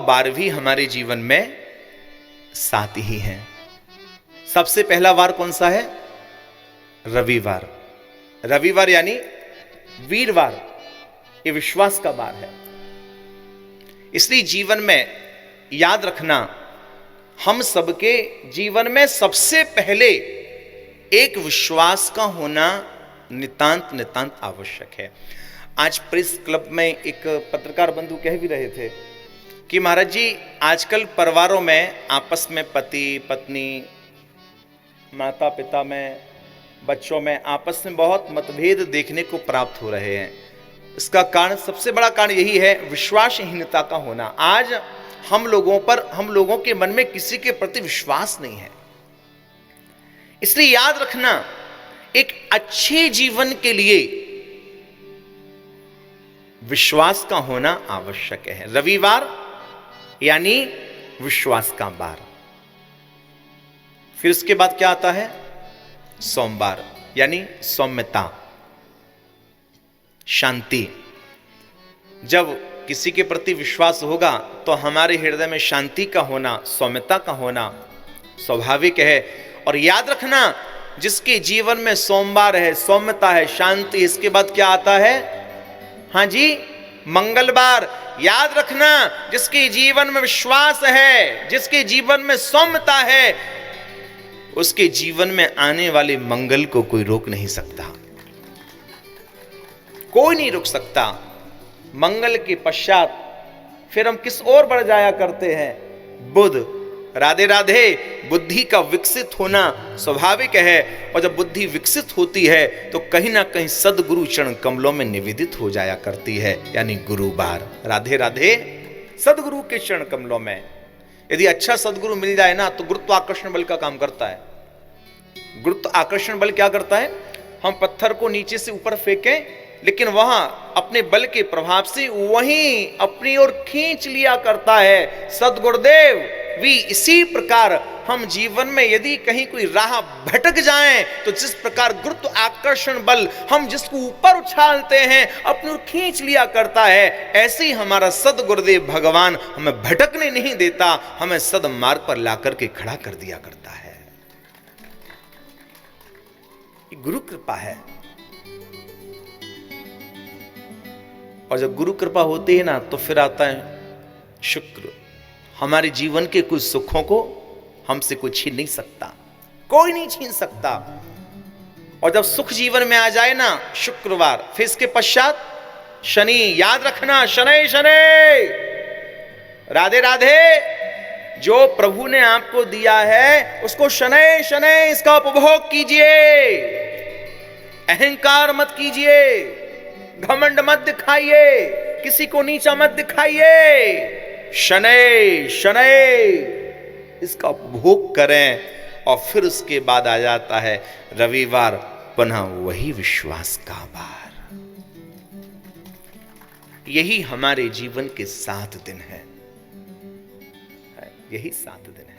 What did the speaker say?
वार भी हमारे जीवन में 7 ही हैं। सबसे पहला वार कौन सा है? रविवार। रविवार यानी वीरवार, ये विश्वास का वार है। इसलिए जीवन में याद रखना, हम सबके जीवन में सबसे पहले एक विश्वास का होना नितांत नितांत आवश्यक है। आज प्रेस क्लब में एक पत्रकार बंधु कह भी रहे थे कि महाराज जी, आजकल परिवारों में आपस में पति पत्नी, माता पिता में, बच्चों में आपस में बहुत मतभेद देखने को प्राप्त हो रहे हैं। इसका कारण, सबसे बड़ा कारण यही है, विश्वासहीनता का होना। आज हम लोगों के मन में किसी के प्रति विश्वास नहीं है। इसलिए याद रखना, एक अच्छे जीवन के लिए विश्वास का होना आवश्यक है। रविवार यानी विश्वास का वार। फिर उसके बाद क्या आता है? सोमवार यानी सौम्यता, शांति। जब किसी के प्रति विश्वास होगा तो हमारे हृदय में शांति का होना, सौम्यता का होना स्वाभाविक है। और याद रखना, जिसके जीवन में सोमवार है, सौम्यता है, शांति, इसके बाद क्या आता है? हाँ जी, मंगलवार। याद रखना, जिसके जीवन में विश्वास है, जिसके जीवन में सौम्यता है, उसके जीवन में आने वाले मंगल को कोई रोक नहीं सकता, कोई नहीं रोक सकता। मंगल के पश्चात फिर हम किस ओर बढ़ जाया करते हैं? बुध। राधे राधे। बुद्धि का विकसित होना स्वाभाविक है, और जब बुद्धि विकसित होती है तो कहीं ना कहीं सदगुरु चरण कमलों में निवेदित हो जाया करती है, यानी गुरुवार। राधे राधे। सदगुरु के चरण कमलों में यदि अच्छा सदगुरु मिल जाए ना, तो गुरुत्वाकर्षण बल का काम करता है। गुरुत्वाकर्षण बल क्या करता है? हम पत्थर को नीचे से ऊपर फेंकें, लेकिन वहां अपने बल के प्रभाव से वहीं अपनी ओर खींच लिया करता है सदगुरुदेव भी। इसी प्रकार हम जीवन में यदि कहीं कोई राह भटक जाएं, तो जिस प्रकार गुरुत्व आकर्षण बल हम जिसको ऊपर उछालते हैं अपनी ओर खींच लिया करता है, ऐसे ही हमारा सदगुरुदेव भगवान हमें भटकने नहीं देता, हमें सदमार्ग पर लाकर के खड़ा कर दिया करता है। गुरु कृपा है। और जब गुरु कृपा होती है ना, तो फिर आता है शुक्र। हमारे जीवन के कुछ सुखों को हमसे कोई छीन नहीं सकता, कोई नहीं छीन सकता। और जब सुख जीवन में आ जाए ना, शुक्रवार, फिर इसके पश्चात शनि। याद रखना, शनि शनि। राधे राधे। जो प्रभु ने आपको दिया है उसको शनि शनि इसका उपभोग कीजिए, अहंकार मत कीजिए, घमंड मत दिखाइए, किसी को नीचा मत दिखाइए। शनै शनै इसका उपभोग करें। और फिर उसके बाद आ जाता है रविवार, पुनः वही विश्वास का वार। यही हमारे जीवन के 7 दिन है, यही 7 दिन है।